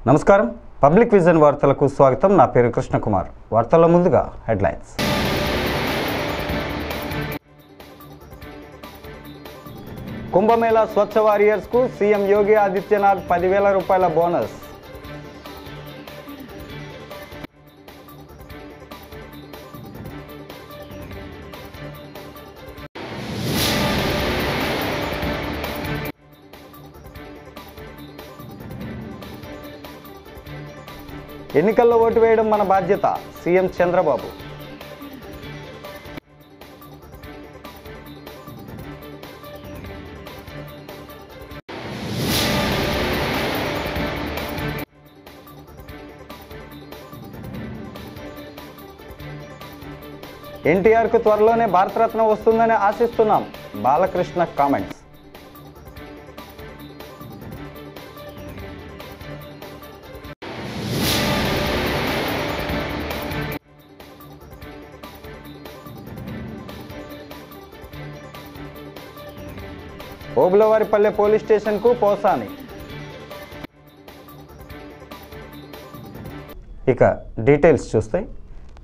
నమస్కారం public vision వార్తలకు స్వాగతం నా పేరు కృష్ణ కుమార్ వార్తల్లో ముందుగా హెడ్లైన్స్ కుంభమేళా స్వచ్ఛ వారియర్స్ కు సీఎం యోగి ఆదిత్యనాథ్ 10,000 రూపాయల బోనస్ ఎన్నికల్లో ఓటు వేయడం మన బాధ్యత సీఎం చంద్రబాబు ఎన్టీఆర్కు త్వరలోనే భారతరత్న వస్తుందని ఆశిస్తున్నాం బాలకృష్ణ కామెంట్స్ ఓబులవారిపల్లె పోలీస్ స్టేషన్కు పోసాని ఇక డీటెయిల్స్ చూస్తే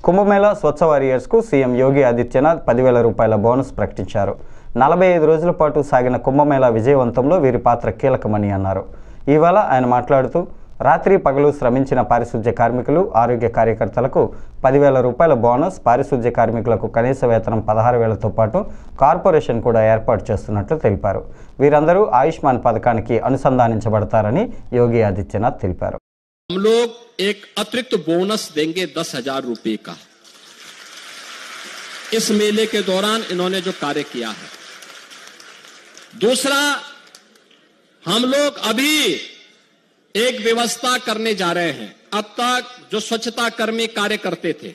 కుంభమేళా స్వచ్ఛ వారియర్స్కు సీఎం యోగి ఆదిత్యనాథ్ 10,000 రూపాయల బోనస్ ప్రకటించారు 45 రోజుల పాటు సాగిన కుంభమేళా విజయవంతంలో వీరి పాత్ర కీలకమని అన్నారు ఇవాళ ఆయన మాట్లాడుతూ రాత్రి పగలు శ్రమించిన పారిశుధ్య కార్మికులు ఆరోగ్య కార్యకర్తలకు 10,000 రూపాయల బోనస్ పారిశుధ్య కార్మికులకు కనీస వేతనం 16,000తో పాటు కార్పొరేషన్ కూడా ఏర్పాటు చేస్తున్నట్లు తెలిపారు వీరందరూ ఆయుష్మాన్ పథకానికి అనుసంధానించబడతారని యోగి ఆదిత్యనాథ్ తెలిపారు हम लोग एक अतिरिक्त बोनस देंगे 10,000 रुपए का इस मेले के दौरान इन्होंने जो कार्य किया है दूसरा हम लोग अभी एक व्यवस्था करने जा रहे हैं अब तक जो स्वच्छता कर्मी कार्य करते थे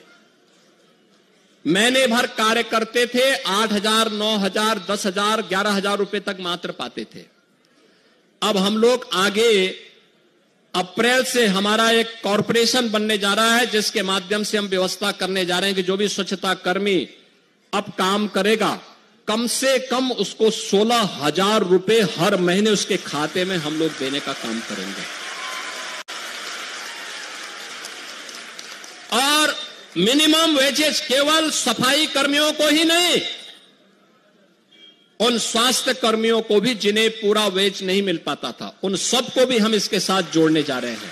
महीने भर कार्य करते थे 8,000 9,000 10,000 11,000 रुपए तक मात्र पाते थे अब हम लोग आगे अप्रैल से हमारा एक कॉरपोरेशन बनने जा रहा है जिसके माध्यम से हम व्यवस्था करने जा रहे हैं कि जो भी स्वच्छता कर्मी अब काम करेगा कम से कम उसको 16,000 रुपए हर महीने उसके खाते में हम लोग देने का काम करेंगे और मिनिमम वेजेस केवल सफाई कर्मियों को ही नहीं उन स्वास्थ्य कर्मियों को भी जिन्हें पूरा वेज नहीं मिल पाता था उन सबको भी हम इसके साथ जोड़ने जा रहे हैं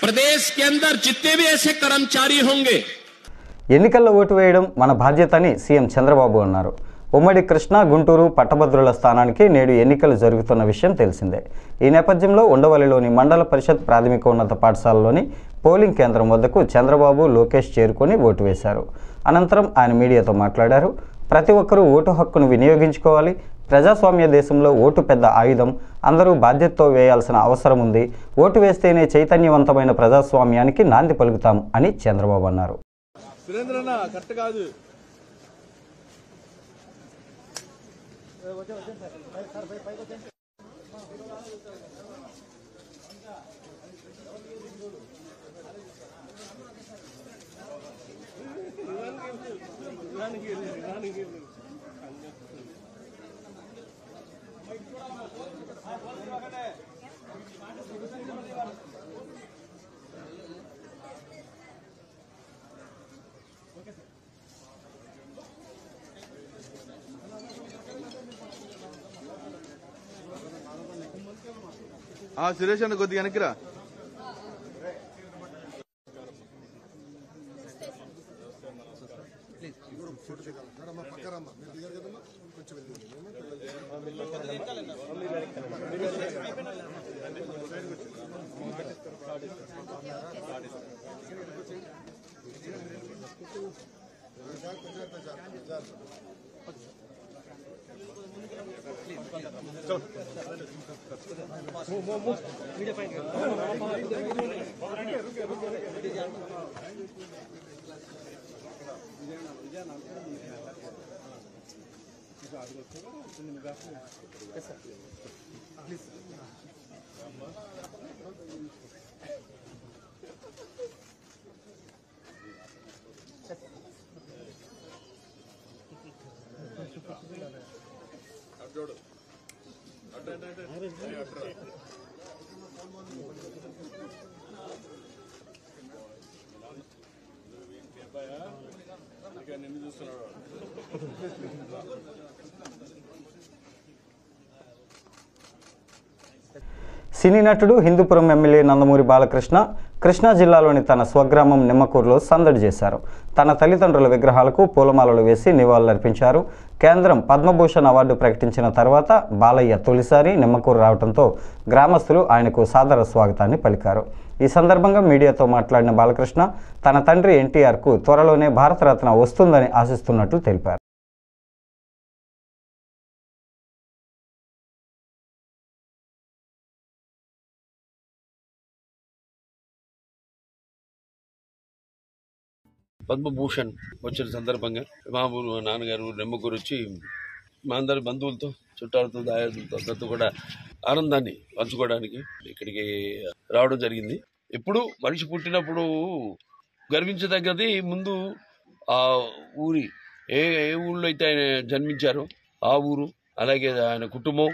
प्रदेश के अंदर जितने भी ऐसे कर्मचारी होंगे ఎన్నికల్లో ఓటు వేయడం మన బాధ్యతని సీఎం చంద్రబాబు అన్నారు ఉమ్మడి కృష్ణా గుంటూరు పట్టభద్రుల స్థానానికి నేడు ఎన్నికలు జరుగుతున్న విషయం తెలిసిందే ఈ నేపథ్యంలో ఉండవల్లిలోని మండల పరిషత్ ప్రాథమికోన్నత పాఠశాలలోని పోలింగ్ కేంద్రం వద్దకు చంద్రబాబు లోకేష్ చేరుకొని ఓటు వేశారు అనంతరం ఆయన మీడియాతో మాట్లాడారు ప్రతి ఒక్కరూ ఓటు హక్కును వినియోగించుకోవాలి ప్రజాస్వామ్య దేశంలో ఓటు పెద్ద ఆయుధం అందరూ బాధ్యతతో వేయాల్సిన అవసరం ఉంది ఓటు వేస్తేనే చైతన్యవంతమైన ప్రజాస్వామ్యానికి నాంది పలుకుతాం అని చంద్రబాబు అన్నారు సురేష్ అన్న కొద్దిగా వెనక్కిరా సినీ నటుడు హిందూపురం ఎమ్మెల్యే నందమూరి బాలకృష్ణ కృష్ణా జిల్లాలోని తన స్వగ్రామం నిమ్మకూరులో సందడి చేశారు. తన తల్లిదండ్రుల విగ్రహాలకు పూలమాలలు వేసి నివాళులర్పించారు. కేంద్రం పద్మభూషణ్ అవార్డు ప్రకటించిన తర్వాత బాలయ్య తొలిసారి నిమ్మకూరు రావడంతో గ్రామస్తులు ఆయనకు సాదర స్వాగతాన్ని పలికారు. ఈ సందర్భంగా మీడియాతో మాట్లాడిన బాలకృష్ణ తన తండ్రి ఎన్టీఆర్కు త్వరలోనే భారతరత్న వస్తుందని ఆశిస్తున్నట్లు తెలిపారు. పద్మభూషణ్ వచ్చిన సందర్భంగా మా ఊరు నాన్నగారు నిమ్మకూరు వచ్చి మా అందరి బంధువులతో చుట్టాలతో దాయాదులతో అందరితో కూడా ఆనందాన్ని పంచుకోవడానికి ఇక్కడికి రావడం జరిగింది. ఎప్పుడు మనిషి పుట్టినప్పుడు గర్వించదగ్గది ముందు ఆ ఊరి ఏ ఊళ్ళో అయితే ఆయన జన్మించారో ఆ ఊరు, అలాగే ఆయన కుటుంబం,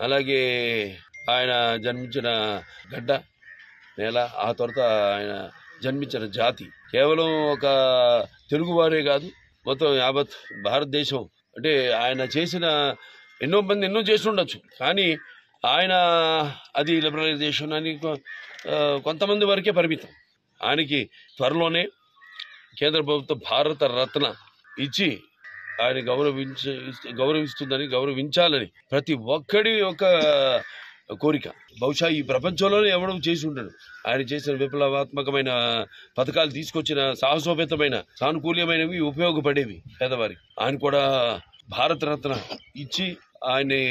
అలాగే ఆయన జన్మించిన గడ్డ నేల, ఆ తర్వాత ఆయన జన్మించిన జాతి. కేవలం ఒక తెలుగువారే కాదు, మొత్తం యావత్ భారతదేశం. అంటే ఆయన చేసిన ఎన్నో చేసి ఉండొచ్చు, కానీ ఆయన అది లిబరలైజేషన్ అని కొంతమంది వరకే పరిమితం. ఆయనకి త్వరలోనే కేంద్ర ప్రభుత్వం భారత రత్న ఇచ్చి ఆయన గౌరవించాలని ప్రతి ఒక్కడి ఒక కోరిక. బహుశా ఈ ప్రపంచంలోనే ఎవడో చేసి ఉంటాడు. ఆయన చేసిన విప్లవాత్మకమైన పథకాలు తీసుకొచ్చిన సాహసోపేతమైన సానుకూల్యమైనవి, ఉపయోగపడేవి పేదవారికి. ఆయన కూడా భారతరత్న ఇచ్చి ఆయన్ని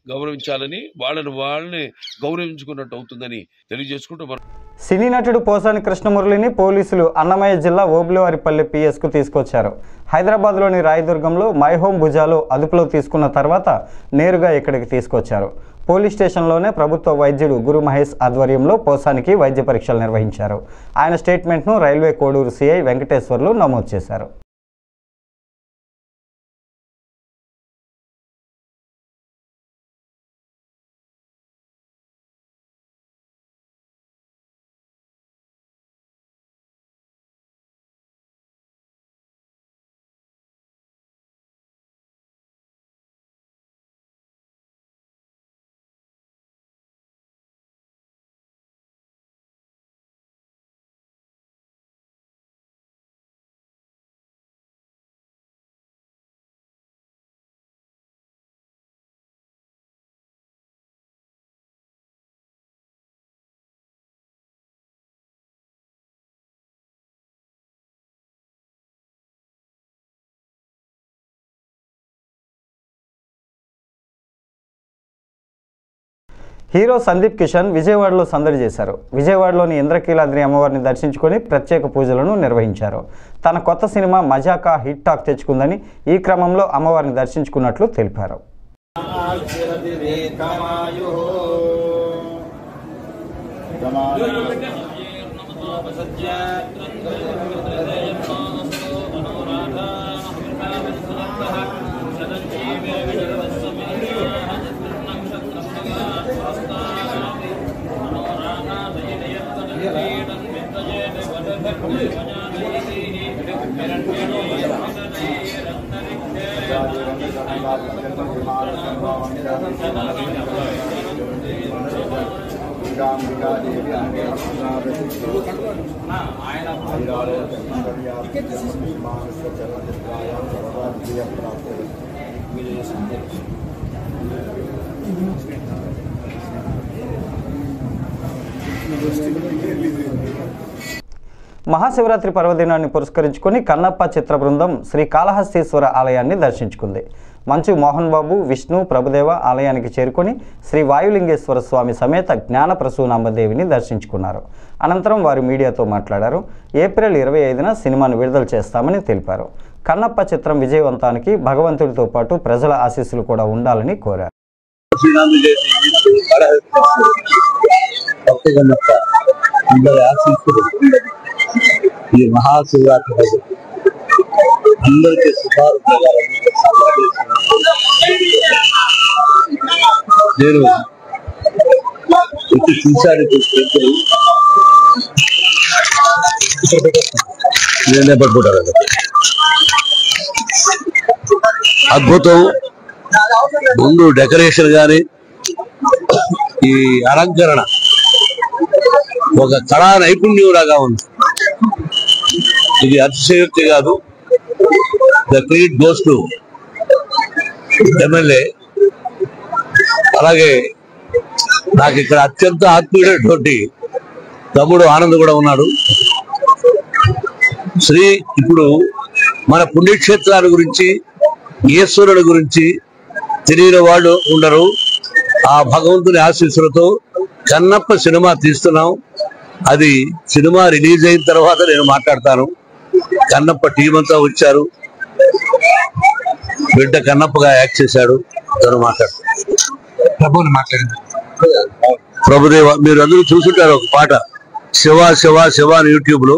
గౌరవించాలని, వాళ్ళని గౌరవించుకున్నట్టు అవుతుందని తెలియజేసుకుంటూ సినీ నటుడు పోసాని కృష్ణమురళిని పోలీసులు అన్నమయ్య జిల్లా ఓబులవారిపల్లి పిఎస్కు తీసుకొచ్చారు. హైదరాబాద్లోని రాయదుర్గంలో మై హోమ్ భుజాలు అదుపులో తీసుకున్న తర్వాత నేరుగా ఇక్కడికి తీసుకొచ్చారు. పోలీస్ స్టేషన్లోనే ప్రభుత్వ వైద్యుడు గురు మహేష్ ఆధ్వర్యంలో పోసానికి వైద్య పరీక్షలు నిర్వహించారు. ఆయన స్టేట్మెంట్ను రైల్వే కోడూరు సిఐ వెంకటేశ్వర్లు నమోదు చేశారు. హీరో సందీప్ కిషన్ విజయవాడలో సందడి చేశారు. విజయవాడలోని ఇంద్రకీలాద్రి అమ్మవారిని దర్శించుకొని ప్రత్యేక పూజలను నిర్వహించారు. తన కొత్త సినిమా మజాకా హిట్ టాక్ తెచ్చుకుందని ఈ క్రమంలో అమ్మవారిని దర్శించుకున్నట్లు తెలిపారు. మహాశివరాత్రి పర్వదినాన్ని పురస్కరించుకొని కన్నప్ప చిత్ర బృందం శ్రీ కాళహస్తీశ్వర ఆలయాన్ని దర్శించుకుంది. మంచు మోహన్ బాబు, విష్ణు, ప్రభుదేవ ఆలయానికి చేరుకొని శ్రీ వాయులింగేశ్వర స్వామి సమేత జ్ఞాన ప్రసూనాంబదేవిని దర్శించుకున్నారు. అనంతరం వారు మీడియాతో మాట్లాడారు. ఏప్రిల్ 25న సినిమాను విడుదల చేస్తామని తెలిపారు. కన్నప్ప చిత్రం విజయవంతానికి భగవంతుడితో పాటు ప్రజల ఆశీస్సులు కూడా ఉండాలని కోరారు. ఈ మహాశివరాత్రి అందరికీ సుఖాలు కలగాలని నేను ఇటు చూశారు నేనే పట్టుకుంటారు. అద్భుతం. ముందు డెకరేషన్ గాని ఈ అలంకరణ ఒక కళా నైపుణ్యంలాగా ఉంది. ఇది అతిశయోక్తి కాదు. The credit goes to MLA. అలాగే నాకు ఇక్కడ అత్యంత ఆత్మీయుడైనటువంటి తమ్ముడు ఆనంద్ కూడా ఉన్నాడు. శ్రీ ఇప్పుడు మన పుణ్యక్షేత్రాల గురించి ఈశ్వరుడి గురించి తెలియని వాళ్ళు ఉండరు. ఆ భగవంతుని ఆశీస్సులతో కన్నప్ప సినిమా తీస్తున్నాం. అది సినిమా రిలీజ్ అయిన తర్వాత నేను మాట్లాడతాను. కన్నప్ప టీం అంతా వచ్చారు. బిడ్డ కన్నప్పగా యాక్ట్ చేశాడు. తను మాట్లాడారు. ప్రభుదేవ మీరు అందరూ చూసుంటారు ఒక పాట, శివ శివ శివ అని యూట్యూబ్ లో.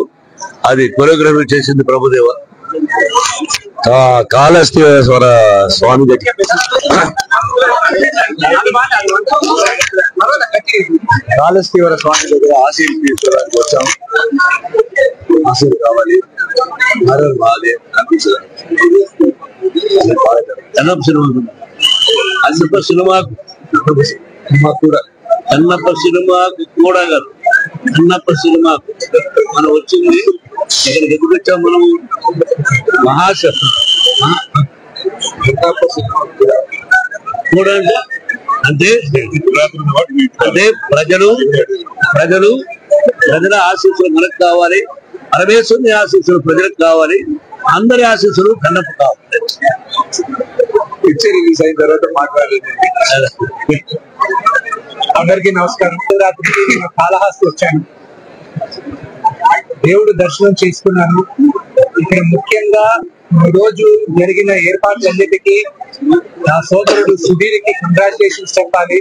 అది కొరియోగ్రఫీ చేసింది ప్రభుదేవ. కాళహస్తీశ్వర స్వామి దగ్గర కాళహస్తీశ్వర స్వామి దగ్గర ఆశీర్లు తీసుకోవడానికి వచ్చాం. ఆశీర్లు కావాలి. కన్నప్ప సినిమా కూడా కన్నప్ప సినిమాకు కూడా కాదు, కన్నప్ప సినిమా మనం వచ్చింది ఇక్కడికి ఎందుకు వచ్చాం మనం? చూడండి అంటే ప్రజల ఆశీస్సులు మనకు కావాలి, పరమేశ్వరుని ఆశీస్సులు ప్రజలకు కావాలి, అందరి ఆశీస్సులు కన్నప్ప కావాలి. పిక్చర్ రిలీజ్ అయిన తర్వాత మాట్లాడలేదు. అందరికీ నమస్కారం. రాత్రికి నేను కాళహస్తి వచ్చాను, దేవుడు దర్శనం చేసుకున్నాను. ఇక్కడ ముఖ్యంగా ఈ రోజు జరిగిన ఏర్పాట్లన్నిటికీ నా సోదరుడు సుధీర్కి కంగ్రాచులేషన్స్ చెప్పాలి.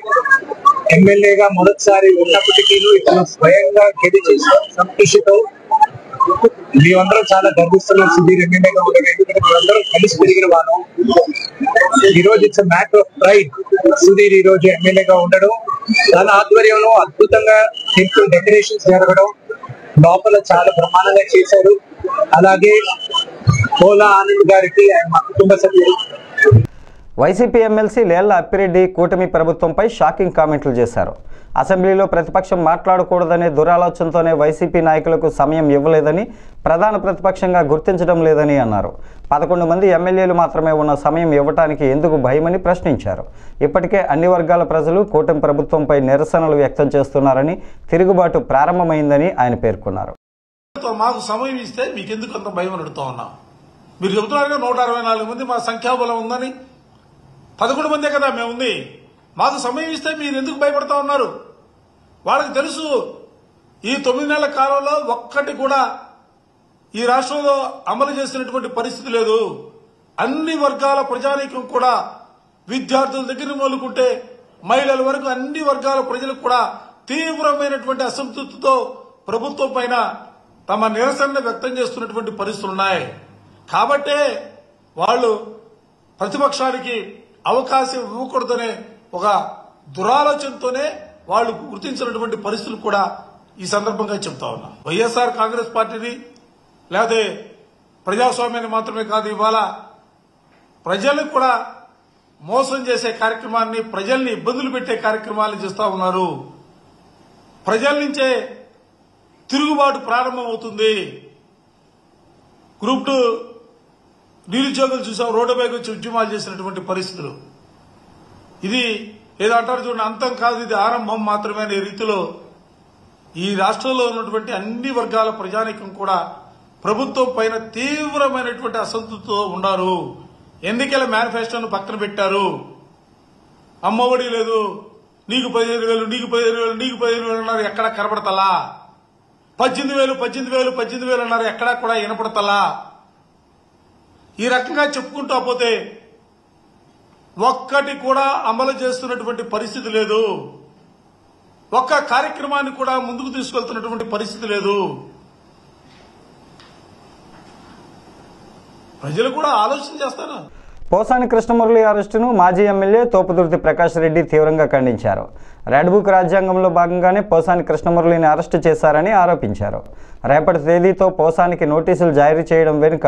ఎమ్మెల్యేగా మొదటిసారి ఉన్నప్పటికీ ఇక్కడ స్వయంగా గెలిచి సంతృష్టితో మేమందరం చాలా గర్విస్తున్నాం సుధీర్ ఎమ్మెల్యేగా ఉండడం. ఎందుకంటే మేమందరం కలిసి పెరిగిన వాళ్ళం. ఈ రోజు it's matter of pride. Sudheer ఈ రోజు ఎమ్మెల్యేగా ఉండడం, తన ఆధ్వర్యంలో అద్భుతంగా టెంపుల్ డెకరేషన్స్ జరగడం, లోపల చాలా బ్రహ్మాండంగా చేశారు. అలాగే పోలా ఆనంద్ గారికి మా కుటుంబ సభ్యులు. వైసీపీ ఎమ్మెల్సీ లేళ్ల అప్పిరెడ్డి కూటమి ప్రభుత్వంపై షాకింగ్ కామెంట్లు చేశారు. అసెంబ్లీలో ప్రతిపక్షం మాట్లాడకూడదనే దురాలోచనతోనే వైసీపీ నాయకులకు సమయం ఇవ్వలేదని, ప్రధాన ప్రతిపక్షంగా గుర్తించడం లేదని అన్నారు. 11 మంది ఎమ్మెల్యేలు మాత్రమే ఉన్న సమయం ఇవ్వటానికి ఎందుకు భయమని ప్రశ్నించారు. ఇప్పటికే అన్ని వర్గాల ప్రజలు కూటమి ప్రభుత్వంపై నిరసనలు వ్యక్తం చేస్తున్నారని, తిరుగుబాటు ప్రారంభమైందని ఆయన పేర్కొన్నారు. మాకు సమయం ఇస్తే మీకెందుకు అంత భయం అడుగుతా ఉన్నాం? మీరు చెబుతున్నారుగా 164 మంది మా సంఖ్యాబలం ఉందని. 11 మందే కదా మేముంది. మాకు సమయం ఇస్తే మీరు ఎందుకు భయపడతా ఉన్నారు? వాళ్ళకి తెలుసు ఈ 9 నెలల కాలంలో ఒక్కటి కూడా ఈ రాష్ట్రంలో అమలు చేసినటువంటి పరిస్థితి లేదు. అన్ని వర్గాల ప్రజానీకం కూడా, విద్యార్థుల దగ్గర మొదలుకుంటే మహిళల వరకు అన్ని వర్గాల ప్రజలకు కూడా తీవ్రమైనటువంటి అసంతృప్తితో ప్రభుత్వం పైన తమ నిరసన వ్యక్తం చేస్తున్నటువంటి పరిస్థితులు ఉన్నాయి. కాబట్టే వాళ్ళు ప్రతిపక్షానికి అవకాశం ఇవ్వకూడదనే ఒక దురాలోచనతోనే వాళ్ళు గుర్తించినటువంటి పరిస్థితులు కూడా ఈ సందర్భంగా చెప్తా ఉన్నా. వైఎస్ఆర్ కాంగ్రెస్ పార్టీని లేకపోతే ప్రజాస్వామ్యాన్ని మాత్రమే కాదు, ఇవాళ ప్రజలకు కూడా మోసం చేసే కార్యక్రమాన్ని, ప్రజల్ని ఇబ్బందులు పెట్టే కార్యక్రమాలను చేస్తా ఉన్నారు. ప్రజల నుంచే తిరుగుబాటు ప్రారంభమవుతుంది. గ్రూప్ 2 నిరుద్యోగులు చూసాం, రోడ్డుపైకి వచ్చి ఉద్యమాలు చేసినటువంటి పరిస్థితులు. ఇది ఏదో అంటారు చూడండి, అంతం కాదు ఇది ఆరంభం మాత్రమే అనే రీతిలో ఈ రాష్ట్రంలో ఉన్నటువంటి అన్ని వర్గాల ప్రజానీకం కూడా ప్రభుత్వం పైన తీవ్రమైనటువంటి అసంతృప్తితో ఉన్నారు. ఎన్నికల మేనిఫెస్టోను పక్కన పెట్టారు. అమ్మఒడి లేదు, నీకు 15,000, నీకు 15,000, నీకు 15,000 అన్నారు, ఎక్కడా కనపడతలా. 18,000 అన్నారు, ఎక్కడా కూడా వినపడతలా. ఈ రకంగా చెప్పుకుంటూ పోతే ఒక్కటి కూడా అమలు చేస్తున్నటువంటి పరిస్థితి లేదు. ఒక్క కార్యక్రమాన్ని కూడా ముందుకు తీసుకెళ్తున్నటువంటి పరిస్థితి లేదు. ప్రజలు కూడా ఆలోచన చేస్తారు. పోసాని కృష్ణమురళి అరెస్టును మాజీ ఎమ్మెల్యే తోపుదుర్తి ప్రకాష్ రెడ్డి తీవ్రంగా ఖండించారు. రెడ్ బుక్ రాజ్యాంగంలో భాగంగానే పోసాని కృష్ణమురళిని అరెస్టు చేశారని ఆరోపించారు. రేపటి తేదీతో పోసానికి నోటీసులు జారీ చేయడం వెనుక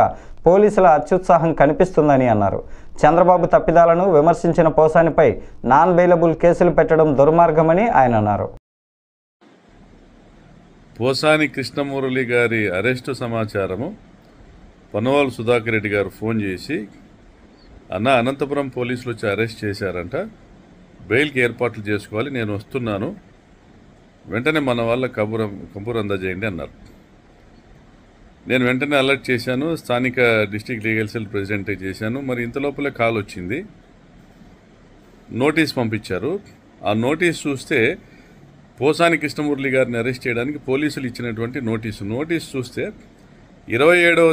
పోలీసుల అత్యుత్సాహం కనిపిస్తుందని అన్నారు. చంద్రబాబు తప్పిదాలను విమర్శించిన పోసానిపై నాన్ బెయిలబుల్ కేసులు పెట్టడం దుర్మార్గమని ఆయన అన్నారు. పోసాని కృష్ణమురళి గారి అరెస్టు సమాచారము పనవాల్ సుధాకర్ రెడ్డి గారు ఫోన్ చేసి, అన్న అనంతపురం పోలీసులు వచ్చి అరెస్ట్ చేశారంట, బెయిల్కి ఏర్పాట్లు చేసుకోవాలి, నేను వస్తున్నాను, వెంటనే మన వాళ్ళ కబూర్ అందజేయండి అన్నారు. నేను వెంటనే అలర్ట్ చేశాను, స్థానిక డిస్ట్రిక్ట్ లీగల్ సెల్ ప్రెసిడెంట్ చేశాను. మరి ఇంతలోపలే కాల్ వచ్చింది, నోటీస్ పంపించారు. ఆ నోటీస్ చూస్తే పోసాని కృష్ణమురళి గారిని అరెస్ట్ చేయడానికి పోలీసులు ఇచ్చినటువంటి నోటీస్ చూస్తే 27వ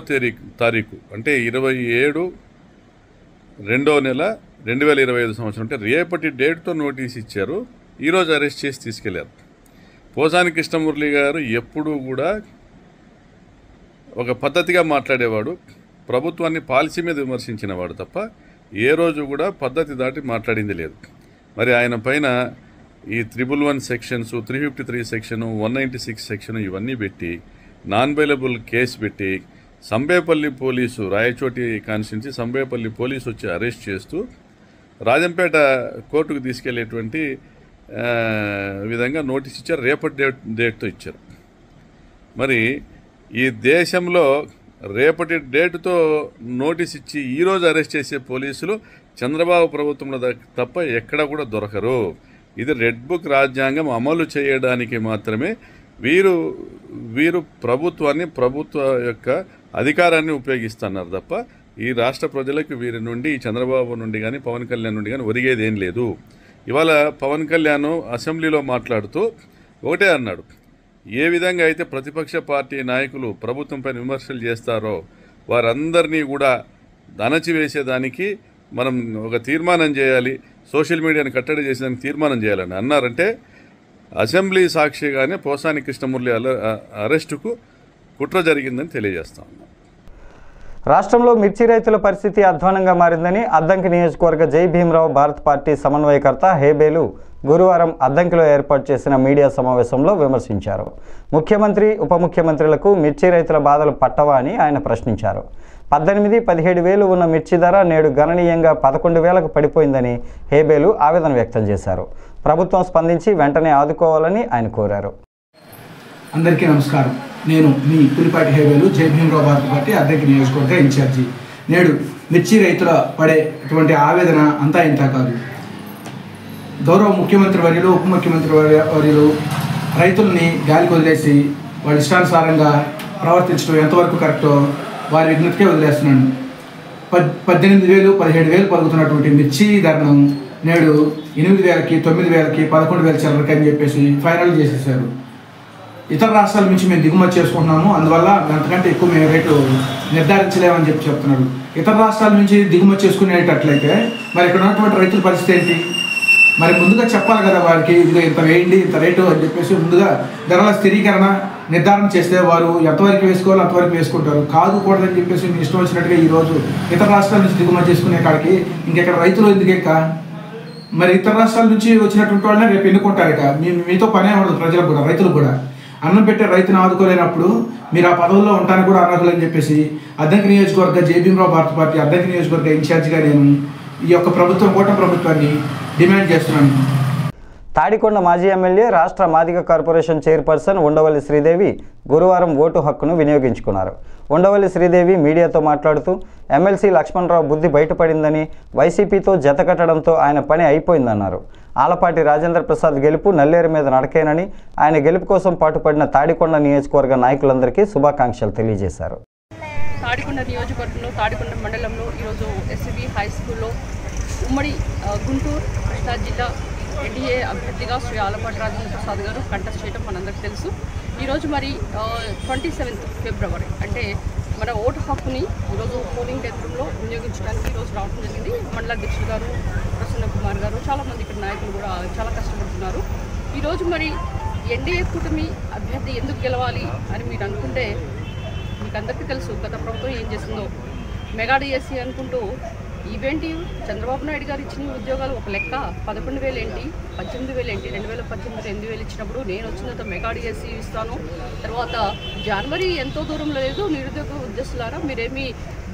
తారీఖు అంటే 27/2/2025 సంవత్సరం అంటే రేపటి డేట్తో నోటీస్ ఇచ్చారు. ఈరోజు అరెస్ట్ చేసి తీసుకెళ్లారు. పోసాని కృష్ణమురళి గారు ఎప్పుడూ కూడా ఒక పద్ధతిగా మాట్లాడేవాడు, ప్రభుత్వాన్ని పాలసీ మీద విమర్శించినవాడు తప్ప ఏ రోజు కూడా పద్ధతి దాటి మాట్లాడింది లేదు. మరి ఆయన పైన ఈ 111 సెక్షన్స్, 353 సెక్షను, 196 సెక్షను ఇవన్నీ పెట్టి నాన్ బెయిలబుల్ కేసు పెట్టి Sambepalli police, Rayachoti constituency Sambepalli police వచ్చి అరెస్ట్ చేస్తూ రాజంపేట కోర్టుకు తీసుకెళ్లేటువంటి విధంగా నోటీస్ ఇచ్చారు. రేపటి డేట్తో ఇచ్చారు. మరి ఈ దేశంలో రేపటి డేటుతో నోటీస్ ఇచ్చి ఈరోజు అరెస్ట్ చేసే పోలీసులు చంద్రబాబు ప్రభుత్వంలో తప్ప ఎక్కడ కూడా దొరకరు. ఇది రెడ్ బుక్ రాజ్యాంగం అమలు చేయడానికి మాత్రమే వీరు ప్రభుత్వాన్ని, ప్రభుత్వ యొక్క అధికారాన్ని ఉపయోగిస్తున్నారు తప్ప ఈ రాష్ట్ర ప్రజలకు వీరి నుండి, చంద్రబాబు నుండి కానీ పవన్ కళ్యాణ్ నుండి కానీ ఒరిగేది ఏం లేదు. ఇవాళ పవన్ కళ్యాణ్ అసెంబ్లీలో మాట్లాడుతూ ఒకటే అన్నాడు, ఏ విధంగా అయితే ప్రతిపక్ష పార్టీ నాయకులు ప్రభుత్వంపై విమర్శలు చేస్తారో వారందరినీ కూడా అణచివేసేదానికి మనం ఒక తీర్మానం చేయాలి, సోషల్ మీడియాని కట్టడి చేసేదానికి తీర్మానం చేయాలని అన్నారంటే అసెంబ్లీ సాక్షిగానే పోసాని కృష్ణమురళి అరెస్టుకు కుట్ర జరిగిందని తెలియజేస్తా ఉన్నాం. రాష్ట్రంలో మిర్చి రైతుల పరిస్థితి అధ్వానంగా మారిందని అద్దంకి నియోజకవర్గ జై భీమరావు భారత్ పార్టీ సమన్వయకర్త హేబేలు గురువారం అద్దంకిలో ఏర్పాటు చేసిన మీడియా సమావేశంలో విమర్శించారు. ముఖ్యమంత్రి, ఉప ముఖ్యమంత్రులకు మిర్చి రైతుల బాధలు పట్టవా అని ఆయన ప్రశ్నించారు. 18-17 వేలు ఉన్న మిర్చి ధర నేడు గణనీయంగా 11 వేలకు పడిపోయిందని హేబేలు ఆవేదన వ్యక్తం చేశారు. ప్రభుత్వం స్పందించి వెంటనే ఆదుకోవాలని ఆయన కోరారు. అందరికీ నమస్కారం. నేను మీ పులిపాటి హేబేలు, జై భీమరావు భారత్ పార్టీ అద్దంకి నియోజకవర్గ ఇన్ఛార్జి. నేడు మిర్చి రైతుల పడేటువంటి ఆవేదన అంతా ఇంత కాదు. గౌరవ ముఖ్యమంత్రి వర్యులు, ఉప ముఖ్యమంత్రి వర్యులు రైతుల్ని గాలికి వదిలేసి వాళ్ళ ఇష్టానుసారంగా ప్రవర్తించడం ఎంతవరకు కరెక్టో వారి విజ్ఞతకే వదిలేస్తున్నాను. 18,000, 17,000 పలుకుతున్నటువంటి మిర్చి ధరను నేడు 8,000కి, 9,000కి, 11,000 చిల్లరకి అని చెప్పేసి ఫైనల్ చేసేసారు. ఇతర రాష్ట్రాల నుంచి మేము దిగుమతి చేసుకుంటున్నాము, అందువల్ల అంతకంటే ఎక్కువ మేము రేటు నిర్ధారించలేమని చెప్తున్నారు. ఇతర రాష్ట్రాల నుంచి దిగుమతి చేసుకునేటట్లయితే మరి ఇక్కడ ఉన్నటువంటి రైతుల పరిస్థితి ఏంటి? మరి ముందుగా చెప్పాలి కదా వారికి, ఇదిగో ఇంత వేయండి, ఇంత రేటు అని చెప్పేసి ముందుగా ధరల స్థిరీకరణ నిర్ధారణ చేస్తే వారు ఎంతవరకు వేసుకోవాలో అంతవరకు వేసుకుంటారు. కాదు కూడదని చెప్పేసి మీ ఇష్టం వచ్చినట్టుగా ఈరోజు ఇతర రాష్ట్రాల నుంచి దిగుమతి చేసుకునే కాడికి ఇంకెక్కడ రైతులు ఎందుకెక్క? మరి ఇతర రాష్ట్రాల నుంచి వచ్చినటువంటి వాళ్ళని రేపు ఎన్నుకుంటారు. ఇక మీతో పనే ఉండదు ప్రజలకు కూడా, రైతులకు కూడా. అన్నం పెట్టే రైతును ఆదుకోలేనప్పుడు మీరు ఆ పదవుల్లో ఉండడానికి కూడా అనర్హులని చెప్పేసి అద్దంకి నియోజకవర్గ జై భీమరావు భారత్ పార్టీ అద్దంకి నియోజకవర్గ ఇన్ఛార్జిగా నేను ఈ యొక్క కూటమి ప్రభుత్వాన్ని డిమాండ్ చేస్తున్నాను. తాడికొండ మాజీ ఎమ్మెల్యే, రాష్ట్ర మాదిగ కార్పొరేషన్ చైర్పర్సన్ ఉండవల్లి శ్రీదేవి గురువారం ఓటు హక్కును వినియోగించుకున్నారు. ఉండవల్లి శ్రీదేవి మీడియాతో మాట్లాడుతూ ఎమ్మెల్సీ లక్ష్మణరావు బుద్ధి బయటపడిందని, వైసీపీతో జతకట్టడంతో ఆయన పని అయిపోయిందన్నారు. ఆలపాటి రాజేంద్ర ప్రసాద్ గెలుపు నల్లేరు మీద నడకేనని, ఆయన గెలుపు కోసం పాటుపడిన తాడికొండ నియోజకవర్గ నాయకులందరికీ శుభాకాంక్షలు తెలియజేశారు. తాడికొండ నియోజకవర్గంలో, తాడికొండ మండలంలో ఈరోజు ఎస్సీబీ హై స్కూల్లో ఉమ్మడి గుంటూరు, కృష్ణా జిల్లా ఎన్డీఏ అభ్యర్థిగా శ్రీ ఆలపాటి రాజేంద్ర ప్రసాద్ గారు కంటెస్ట్ చేయడం మనందరికీ తెలుసు. ఈరోజు మరి 27 ఫిబ్రవరి అంటే మన ఓటు హక్కుని ఈరోజు పోలింగ్ కేంద్రంలో వినియోగించడానికి ఈరోజు రావడం జరిగింది. మండల అధ్యక్షులు గారు, ప్రసన్న కుమార్ గారు, చాలామంది ఇక్కడ నాయకులు కూడా చాలా కష్టపడుతున్నారు. ఈరోజు మరి ఎన్డీఏ కూటమి అభ్యర్థి ఎందుకు గెలవాలి అని మీరు అనుకుంటే మీకు అందరికీ తెలుసు గత ప్రభుత్వం ఏం చేసిందో. మెగా డిఎస్సీ అనుకుంటూ ఇవేంటి చంద్రబాబు నాయుడు గారు ఇచ్చిన ఉద్యోగాలు ఒక లెక్క 11,000 ఏంటి, 18,000 ఏంటి, 2018 8,000 ఇచ్చినప్పుడు నేను వచ్చిన తర్వాత మెగా డిఎస్సి ఇస్తాను. తర్వాత జనవరి ఎంతో దూరంలో లేదు. నిరుద్యోగ ఉద్యోగులారా మీరేమీ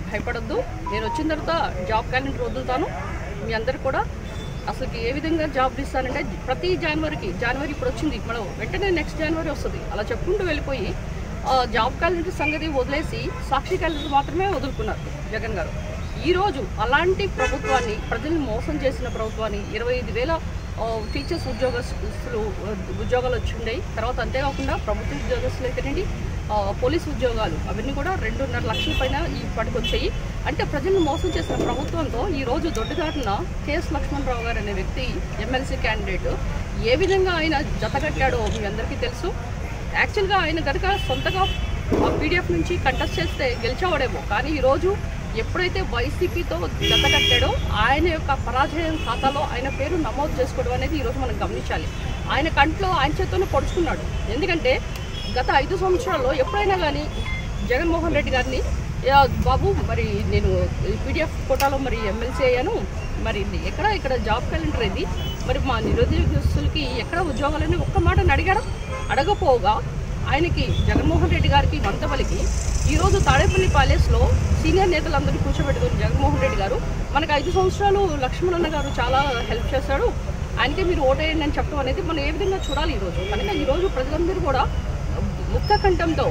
భయపడద్దు, నేను వచ్చిన తర్వాత జాబ్ క్యాలెండర్ వదులుతాను. మీ అందరు కూడా అసలు ఏ విధంగా జాబ్ ఇస్తానంటే ప్రతి జనవరి ఇప్పుడు వచ్చింది, మనం వెంటనే నెక్స్ట్ జనవరి వస్తుంది, అలా చెప్పుకుంటూ వెళ్ళిపోయి జాబ్ క్యాలెండర్ సంగతి వదిలేసి సాక్షి క్యాలెండర్ మాత్రమే వదులుకున్నారు జగన్ గారు. ఈరోజు అలాంటి ప్రభుత్వాన్ని, ప్రజల్ని మోసం చేసిన ప్రభుత్వాన్ని 25,000 టీచర్స్ ఉద్యోగాలు వచ్చిండాయి. తర్వాత అంతేకాకుండా ప్రభుత్వ ఉద్యోగస్తులు అయితేనండి, పోలీసు ఉద్యోగాలు అవన్నీ కూడా 2.5 లక్షల పైన ఇప్పటికి వచ్చాయి. అంటే ప్రజలను మోసం చేసిన ప్రభుత్వంతో ఈరోజు దొడ్డిదారిన కేఎస్ లక్ష్మణరావు గారు అనే వ్యక్తి ఎమ్మెల్సీ క్యాండిడేట్ ఏ విధంగా ఆయన జతకట్టాడో మీ అందరికీ తెలుసు. యాక్చువల్గా ఆయన కనుక సొంతగా పీడిఎఫ్ నుంచి కంటెస్ట్ చేస్తే గెలిచేవాడేమో, కానీ ఈరోజు ఎప్పుడైతే వైసీపీతో జతకట్టాడో ఆయన యొక్క పరాజయం ఖాతాలో ఆయన పేరు నమోదు చేసుకోవడం అనేది ఈరోజు మనం గమనించాలి. ఆయన కంట్లో ఆయన చేత్తోనే పొడుచుకున్నాడు. ఎందుకంటే గత 5 సంవత్సరాల్లో ఎప్పుడైనా కానీ జగన్మోహన్ రెడ్డి గారిని బాబు మరి నేను పీడిఎఫ్ కోటాలో మరి ఎమ్మెల్సీ అయ్యాను, మరి ఇక్కడ జాబ్ క్యాలెండర్ ఇది, మరి మా నిరుద్యోగస్తులకి ఎక్కడ ఉద్యోగాలని ఒక్క మాటని అడిగారా? అడగపోగా ఆయనకి జగన్మోహన్ రెడ్డి గారికి వంతవలికి ఈరోజు తాడేపల్లి ప్యాలెస్లో సీనియర్ నేతలందరినీ కూర్చోబెట్టుకుని జగన్మోహన్ రెడ్డి గారు మనకు 5 సంవత్సరాలు లక్ష్మణన్న గారు చాలా హెల్ప్ చేశాడు, ఆయనకే మీరు ఓటేయండి అని చెప్పడం అనేది మనం ఏ విధంగా చూడాలి ఈరోజు. కనుక ఈరోజు ప్రజలందరూ కూడా ముక్త కంఠంతో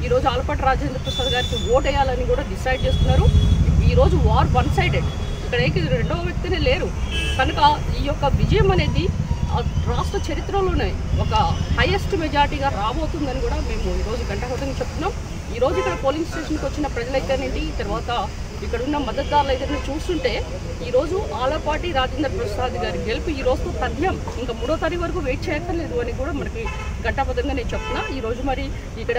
ఈరోజు ఆలపాటి రాజేంద్ర ప్రసాద్ గారికి ఓటేయాలని కూడా డిసైడ్ చేస్తున్నారు. ఈరోజు వార్ వన్ సైడెడ్, ఇక్కడ రెండవ వ్యక్తినే లేరు. కనుక ఈ యొక్క విజయం అనేది రాష్ట్ర చరిత్రలోనే ఒక హైయెస్ట్ మెజార్టీగా రాబోతుందని కూడా మేము ఈరోజు గంటకొద్దని చెప్తున్నాం. ఈరోజు ఇక్కడ పోలింగ్ స్టేషన్కి వచ్చిన ప్రజలైతేనేంటి, తర్వాత ఇక్కడ ఉన్న మద్దతుదారులు అయితే చూస్తుంటే ఈరోజు ఆలపాటి రాజేంద్ర ప్రసాద్ గారి గెలుపు ఈ రోజుతో తథ్యం, ఇంకా 3వ తారీఖు వరకు వెయిట్ చేయక్కర్లేదు అని కూడా మనకి గంటాబద్ధంగా నేను చెప్తున్నా. ఈరోజు మరి ఇక్కడ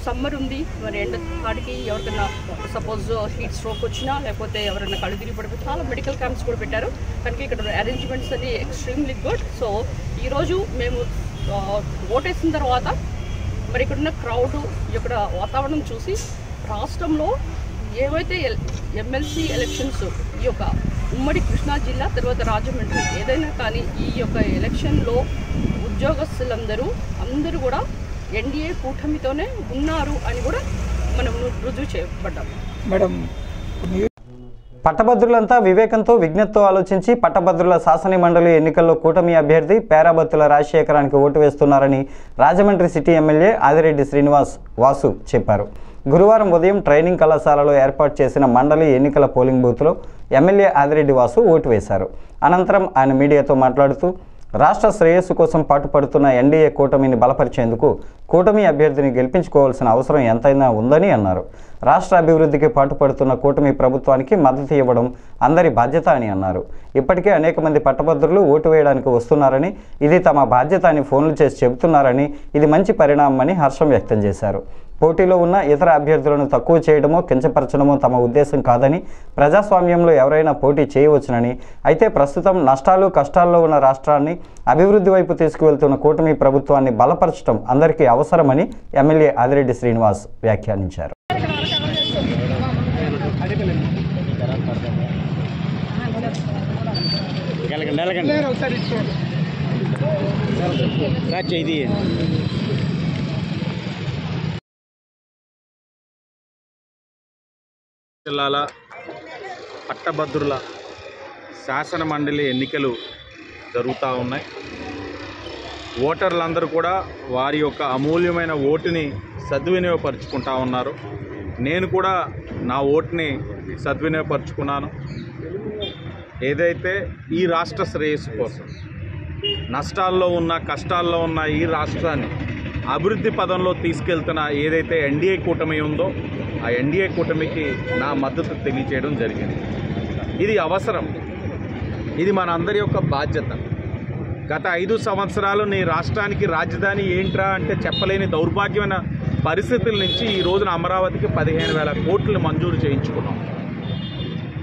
సమ్మర్ ఉంది, మరి ఎండ కాడికి ఎవరికైనా సపోజ్ హీట్ స్ట్రోక్ వచ్చినా లేకపోతే ఎవరైనా కళ్ళు తిరిగి పడిపోతే చాలా మెడికల్ క్యాంప్స్ కూడా పెట్టారు. కనుక ఇక్కడ అరేంజ్మెంట్స్ అది ఎక్స్ట్రీమ్లీ గుడ్. సో ఈరోజు మేము ఓటేసిన తర్వాత మరి ఇక్కడున్న క్రౌడ్, ఇక్కడ వాతావరణం చూసి రాష్ట్రంలో ఏవైతే ఎమ్మెల్సీ ఎలక్షన్స్ ఈ యొక్క ఉమ్మడి కృష్ణా జిల్లా తర్వాత రాజమండ్రి ఏదైనా కానీ ఈ యొక్క ఎలక్షన్లో ఉద్యోగస్తులందరూ కూడా ఎన్డీఏ కూటమితోనే ఉన్నారు అని కూడా మనం రుజువు చేయబడ్డాం. మేడం, పట్టభద్రులంతా వివేకంతో విజ్ఞతతో ఆలోచించి పట్టభద్రుల శాసన మండలి ఎన్నికల్లో కూటమి అభ్యర్థి పేరాబత్తుల రాజశేఖరానికి ఓటు వేస్తున్నారని రాజమండ్రి సిటీ ఎమ్మెల్యే ఆదిరెడ్డి శ్రీనివాస్ వాసు చెప్పారు. గురువారం ఉదయం ట్రైనింగ్ కళాశాలలో ఏర్పాటు చేసిన మండలి ఎన్నికల పోలింగ్ బూత్లో ఎమ్మెల్యే ఆదిరెడ్డి వాసు ఓటు వేశారు. అనంతరం ఆయన మీడియాతో మాట్లాడుతూ రాష్ట్ర శ్రేయస్సు కోసం పాటుపడుతున్న ఎన్డీఏ కూటమిని బలపరిచేందుకు కూటమి అభ్యర్థిని గెలిపించుకోవాల్సిన అవసరం ఎంతైనా ఉందని అన్నారు. రాష్ట్ర అభివృద్ధికి పాటుపడుతున్న కూటమి ప్రభుత్వానికి మద్దతు ఇవ్వడం అందరి బాధ్యత అని అన్నారు. ఇప్పటికే అనేక మంది పట్టభద్రులు ఓటు వేయడానికి వస్తున్నారని, ఇది తమ బాధ్యత అని ఫోన్లు చేసి చెబుతున్నారని, ఇది మంచి పరిణామమని హర్షం వ్యక్తం చేశారు. పోటీలో ఉన్న ఇతర అభ్యర్థులను తక్కువ చేయడమో కించపరచడమో తమ ఉద్దేశం కాదని, ప్రజాస్వామ్యంలో ఎవరైనా పోటీ చేయవచ్చునని, అయితే ప్రస్తుతం నష్టాలు కష్టాల్లో ఉన్న రాష్ట్రాన్ని అభివృద్ధి వైపు తీసుకువెళ్తున్న కూటమి ప్రభుత్వాన్ని బలపరచడం అందరికీ అవసరమని ఎమ్మెల్యే ఆదిరెడ్డి శ్రీనివాస్ వ్యాఖ్యానించారు. జిల్లాల పట్టభద్రుల శాసన మండలి ఎన్నికలు జరుగుతూ ఉన్నాయి. ఓటర్లందరూ కూడా వారి యొక్క అమూల్యమైన ఓటుని సద్వినియోగపరుచుకుంటా ఉన్నారు. నేను కూడా నా ఓటుని సద్వినియోగపరుచుకున్నాను. ఏదైతే ఈ రాష్ట్ర శ్రేయస్సు కోసం నష్టాల్లో ఉన్న కష్టాల్లో ఉన్న ఈ రాష్ట్రాన్ని అభివృద్ధి పదంలో తీసుకెళ్తున్న ఏదైతే ఎన్డీఏ కూటమి ఉందో ఆ ఎన్డీఏ కూటమికి నా మద్దతు తెలియజేయడం జరిగింది. ఇది అవసరం, ఇది మన అందరి యొక్క బాధ్యత. గత 5 సంవత్సరాలు నీ రాష్ట్రానికి రాజధాని ఏంట్రా అంటే చెప్పలేని దౌర్భాగ్యమైన పరిస్థితుల నుంచి ఈ రోజున అమరావతికి 15,000 కోట్లు మంజూరు చేయించుకున్నాం.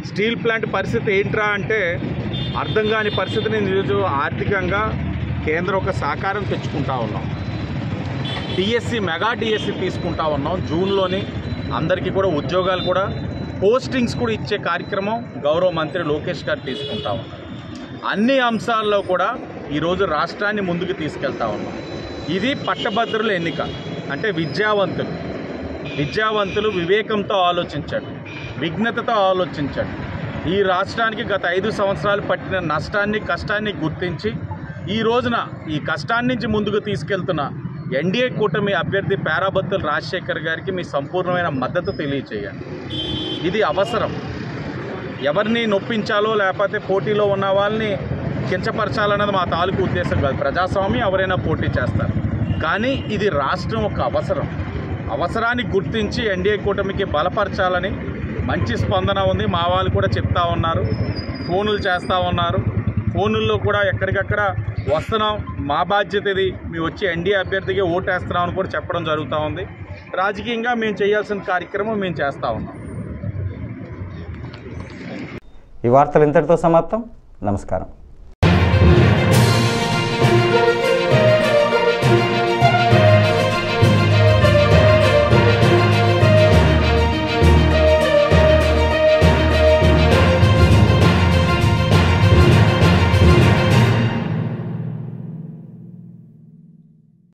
స్టీల్ ప్లాంట్ పరిస్థితి ఏంట్రా అంటే అర్థం కాని పరిస్థితిని ఈరోజు ఆర్థికంగా కేంద్రం ఒక సహకారం తెచ్చుకుంటా ఉన్నాం. డిఎస్సి మెగా డిఎస్సి తీసుకుంటా ఉన్నాం. జూన్లోని అందరికీ కూడా ఉద్యోగాలు కూడా పోస్టింగ్స్ కూడా ఇచ్చే కార్యక్రమం గౌరవ మంత్రి లోకేష్ గారు తీసుకుంటా ఉన్నారు. అన్ని అంశాల్లో కూడా ఈరోజు రాష్ట్రాన్ని ముందుకు తీసుకెళ్తా ఉన్నాం. ఇది పట్టభద్రుల ఎన్నిక అంటే విద్యావంతులు వివేకంతో ఆలోచించండి, విఘ్నతతో ఆలోచించండి. ఈ రాష్ట్రానికి గత 5 సంవత్సరాలు పట్టిన నష్టాన్ని కష్టాన్ని గుర్తించి ఈ రోజున ఈ కష్టాన్ని నుంచి ముందుకు తీసుకెళ్తున్న ఎన్డీఏ కూటమి అభ్యర్థి పేరాబత్తుల రాజశేఖర్ గారికి మీ సంపూర్ణమైన మద్దతు తెలియచేయండి. ఇది అవసరం. ఎవరిని నొప్పించాలో లేకపోతే పోటీలో ఉన్న వాళ్ళని కించపరచాలన్నది మా తాలూకు ఉద్దేశం కాదు. ప్రజాస్వామ్యం ఎవరైనా పోటీ చేస్తారు, కానీ ఇది రాష్ట్రం ఒక అవసరాన్ని గుర్తించి ఎన్డీఏ కూటమికి బలపరచాలని మంచి స్పందన ఉంది. మా వాళ్ళు కూడా చెప్తా ఉన్నారు, ఫోనులు చేస్తూ ఉన్నారు. ఫోనుల్లో కూడా ఎక్కడికక్కడ వస్తున్నాం, మా బాధ్యత ఇది, మేము వచ్చి ఎన్డీఏ అభ్యర్థికి ఓటేస్తున్నాం అని కూడా చెప్పడం జరుగుతూ ఉంది. రాజకీయంగా మేము చేయాల్సిన కార్యక్రమం మేము చేస్తూ ఉన్నాం. ఈ వార్తలు ఇంతటితో సమాప్తం. నమస్కారం.